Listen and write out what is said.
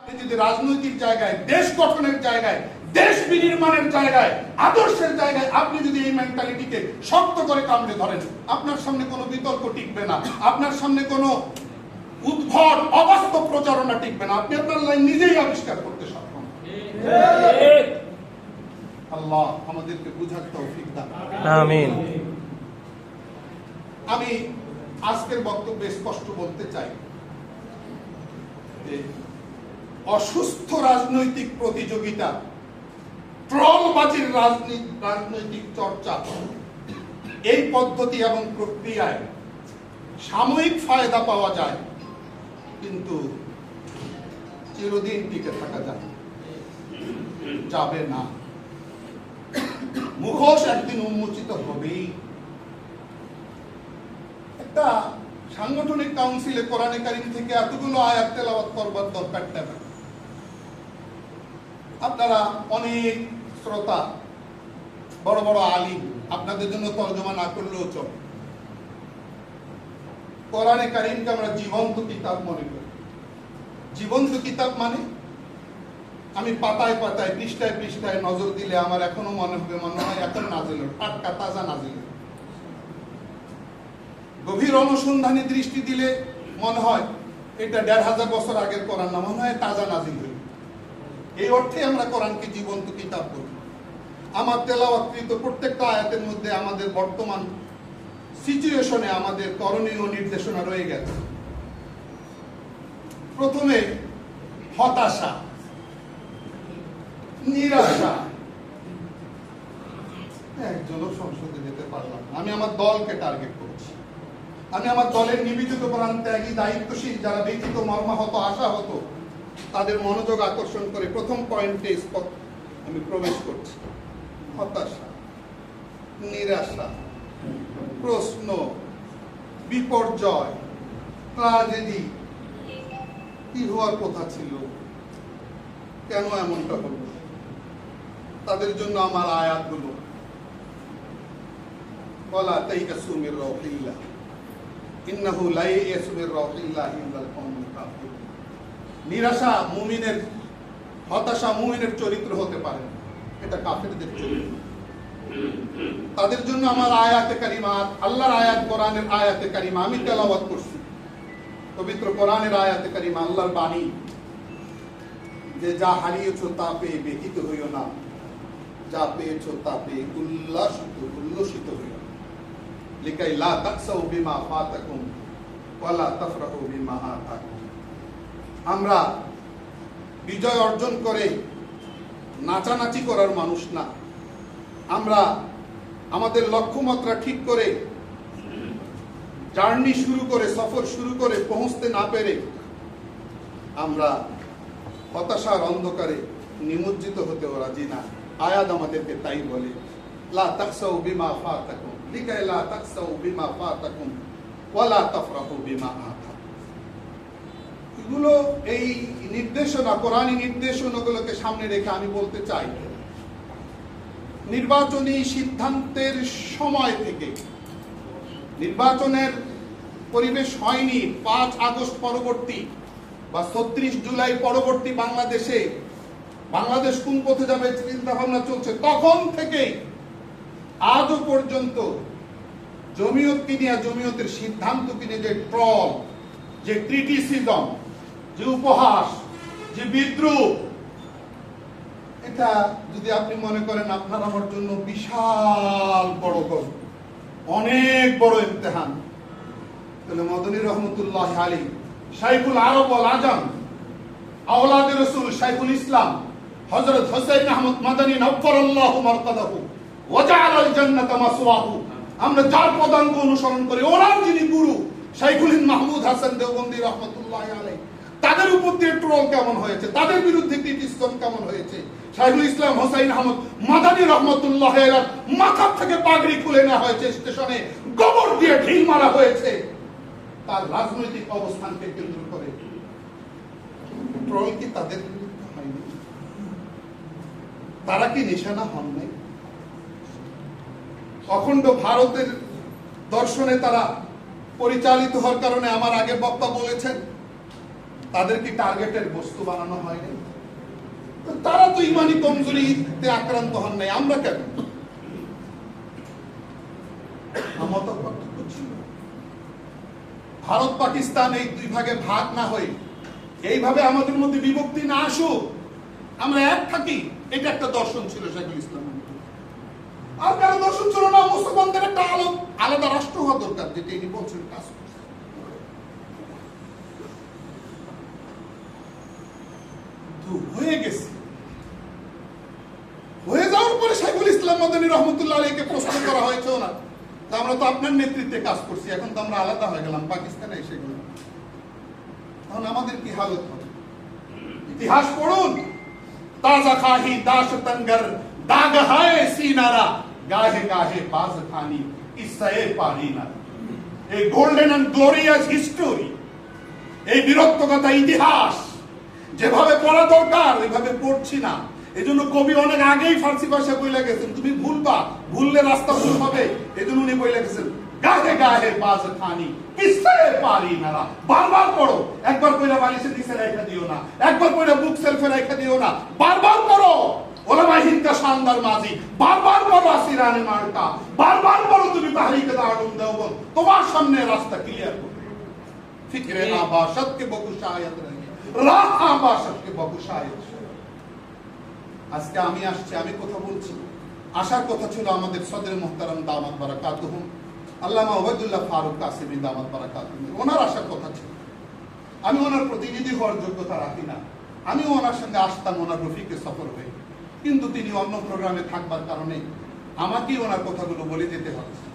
যদি রাজনৈতিক জায়গায়, দেশ গঠনের জায়গায়, দেশ বিনির্মাণের জায়গায়, আদর্শের জায়গায় আপনি যদি এই মেন্টালিটিকে শক্ত করে কামড়ে ধরেন, আপনার সামনে কোনো বিতর্ক টিকবে না, আপনার সামনে কোনো উদ্ভট অবাস্তব প্রচারণা টিকবে না। আপনি আপনার লাইন নিজেই আবিষ্কার করতে সক্ষম। আল্লাহ আমাদেরকে বুঝার তৌফিক দান। আমিন। আমি আজকের বক্তব্যে স্পষ্ট বলতে চাই যে অসুস্থ রাজনৈতিক প্রতিযোগিতা, ট্রলবাজির রাজনৈতিক চর্চা, এই পদ্ধতি এবং প্রক্রিয়ায় সাময়িক ফায়দা পাওয়া যায়, কিন্তু চিরদিন টিকে থাকা যাবে না। মুখোশ একদিন উন্মোচিত হবেই। একটা সাংগঠনিক কাউন্সিলে কোরআনে কারীম থেকে এতগুলো আয়াত তেলাওয়াত করবার দরকার নেই। আপনারা অনেক শ্রোতা, বড় বড় আলিম, আপনাদের জন্য তর্জমা না করলেও চলে। কোরআনে কারীমকে আমরা জীবন্ত কিতাব মনে করি। জীবন্ত কিতাব মানে আমি পাতায় পাতায়, পৃষ্ঠায় পৃষ্ঠায় নজর দিলে আমার এখনো মনে হয় এখন নাজিল, টাটকা তাজা নাজিল। গভীর অনুসন্ধানী দৃষ্টি দিলে মনে হয় এটা ১৫০০ বছর আগের কোরআন না, মনে হয় তাজা নাজিল হইল। এই অর্থে আমরা কোরআনকে জীবন্ত কিতাব বলি। আমার তেলাওয়াতকৃত প্রত্যেকটা আয়াতের মধ্যে আমাদের বর্তমান সিচুয়েশনে আমাদের করণীয় নির্দেশনা রয়ে গেছে। প্রথমে হতাশা, নিরাশা। একজনও সংসদে যেতে পারলাম না। আমি আমার দলকে টার্গেট করছি। আমি আমার দলের নিবেদিত প্রাণ ত্যাগী, দায়িত্বশীল, যারা ব্যতীত মর্মাহত, আশাহত, তাদের মনোযোগ আকর্ষণ করে প্রথম পয়েন্টে আমি প্রবেশ করছি। হতাশা, নিরাশা, প্রশ্ন, বিপর্যয়, ট্র্যাজেডি। কি হওয়ার কথা ছিল, কেন এমনটা হলো? তাদের জন্য আমার আয়াতগুলো। ওয়ালা তাইয়াসু মির রাউহিল্লাহ ইন্নাহু লা ইয়াসু মির রাউহিল্লাহ ইল্লাল কওমুল কাফিরুন। নিরাশা মুমিনের, হতাশা মুমিনের চরিত্র হতে পারে, এটা কাফেরদের চরিত্র। তাদের জন্য আমার আয়াতে কারিমা, আল্লাহর আয়াত, কোরআনের আয়াতে কারিমা আমি তেলাওয়াত করছি। পবিত্র কোরআনের আয়াতে কারিমা, আল্লাহর বাণী, যে যা হারিয়েছো তা পেয়ে ব্যথিত হইও না, যা পেয়েছো তা পেয়ে উল্লসিত হইও। লিকাই লা তাকসাউ বিমা ফাতাকুম ওয়ালা তাফরাহু বিমা আতাকুম। আমরা বিজয় অর্জন করে নাচানাচি করার মানুষ না। আমরা আমাদের লক্ষ্যমাত্রা ঠিক করে, জার্নি শুরু করে, সফর শুরু করে পৌঁছতে না পেরে আমরা হতাশার অন্ধকারে নিমজ্জিত হতে রাজি না। আয়াত আমাদেরকে তাই বলে, লা তাকসাউ বিমা ফাতাকুম লিকাই লা তাকসাউ বিমা ফাতাকুম ওয়ালা তাফরাহু বিমা আতাকুম। এগুলো, এই নির্দেশনা, কোরআনী নির্দেশনাগুলোকে সামনে রেখে আমি বলতে চাই, নির্বাচনী সিদ্ধান্তের সময় থেকে, নির্বাচনের পরিবেশ হয়নি ৫ আগস্ট পরবর্তী বা ৩৬ জুলাই পরবর্তী বাংলাদেশে, বাংলাদেশ কোন পথে যাবে চিন্তা ভাবনা চলছে, তখন থেকে আজও পর্যন্ত জমিয়তকে নিয়ে, জমিয়তের সিদ্ধান্তকে নিয়ে যে ট্রল, যে ক্রিটিসিজম, যে উপহাস, যে বিদ্রুপ, এটা যদি আপনি মনে করেন আপনার আমার জন্য বিশাল বড় গল্প, অনেক বড় ইমতিহান, তাহলে মদনী রহমতুল্লাহ আলী, শাইখুল আরব ওয়াল আজম, আওলাদে রাসূল শাইখুল ইসলাম হযরত হুসাইন আহমদ মাদানী নওয়ারাল্লাহু মারকাদাহু ওয়া জাআলাল জান্নাতা মাসওয়াহু, আমরা যার পদাঙ্ক অনুসরণ করি, ওনার যিনি গুরু শাইখুল হিন্দ মাহমুদ হাসান দেওবন্দি রহমতুল্লাহি আলাইহি, তাদের উপর দিয়ে ট্রল কেমন হয়েছে, তাদের বিরুদ্ধে ক্রিটিসিজম কেমন হয়েছে, শাইখুল ইসলাম হুসাইন আহমদ মাদানী রহমতুল্লাহি আলাইহি মাথা থেকে পাগড়ি খুলে নেওয়া হয়েছে, স্টেশনে গোবর দিয়ে ঢিল মারা হয়েছে, তার রাজনৈতিক অবস্থানকে কেন্দ্র করে। ট্রল কি তাদের বিরুদ্ধে হয়নি? তারা কি নিশানা হন নাই? অখণ্ড ভারতের দর্শনে তারা পরিচালিত হওয়ার কারণে, আমার আগে বক্তা বলেছেন, তাদের কি টার্গেটের বস্তু বানানো হয়নি? তো তারা তো ইমানি কমজোরিতে আক্রান্ত হন নাই, আমরা কেন? আমার তো পার্থক্য ছিল। ভারত পাকিস্তান এই দুই ভাগে ভাগ না হয়ে এইভাবে আমাদের মধ্যে বিভক্তি না আসুক, আমরা এক থাকি, এটা একটা দর্শন ছিল শেখুল ইসলাম। আর কারো দর্শন ছিল না মুসলমানদের একটা আলাদা রাষ্ট্র হওয়া দরকার, যেটা ইনি বলছেন কাজ করছে। হয়ে গেছে, হয়ে যাওয়ার পরে শেখুল ইসলাম মাদানী রহমতুল্লাহ আলাইহিকে প্রশ্ন করা হয়েছে না, আমরা তো আপনার নেতৃত্বে কাজ করছি, এখন তো আমরা আলাদা হয়ে গেলাম, পাকিস্তানে এসে গেলাম, তখন আমাদের কি হালত হবে? ইতিহাস পড়ুন। তাজা খাহি দাশ তঙ্গর দাগ হায় সিনারা গাহে গাহে বাজ খানি ইসায়ে পারি না। এই গোল্ডেন এন্ড গ্লোরিয়াস হিস্টোরি, এই বীরত্বকথা ইতিহাস যেভাবে পড়া দরকার ওইভাবে পড়ছি না। এই জন্য কবি অনেক আগেই ফার্সি ভাষা বইলে গেছেন, তুমি ভুলবা, ভুললে রাস্তা ভুল হবে, এই জন্য উনি বইলে গেছেন গাহে গাহে বাজ খানি ইসায়ে পারি না। বারবার পড়ো, একবার কইরা বালিশের নিচে রাখা দিও না, একবার কইরা বুক সেলফে রাখা দিও না, বারবার পড়ো ওলামা হিন্দ কা শানদার মাজি, বারবার পড়ো আসিরানে মার্কা, বারবার পড়ো তুমি তাহরিকে দারুল দেওবন্দ, তোমার সামনে রাস্তা ক্লিয়ার হবে। ফিকরে না বাশত কে বহু শায়াত রহে, রাহ বাশত কে বহু শায়াত। আজকে আমি আসছি, আমি কথা বলছি, আসার কথা ছিল আমাদের সদরে মুহতারাম দামাত বারাকাতুহুম আল্লামা ওবায়দুল্লাহ ফারুক কাসিমি দামাত বারাকাতুহুম, ওনার আসার কথা ছিল। আমি ওনার প্রতিনিধি হওয়ার যোগ্যতা রাখি না, আমি ওনার সঙ্গে আসতাম ওনার রফিকে সফর হয়ে, কিন্তু তিনি অন্য প্রোগ্রামে থাকবার কারণে আমাকেই ওনার কথাগুলো বলে যেতে হচ্ছে।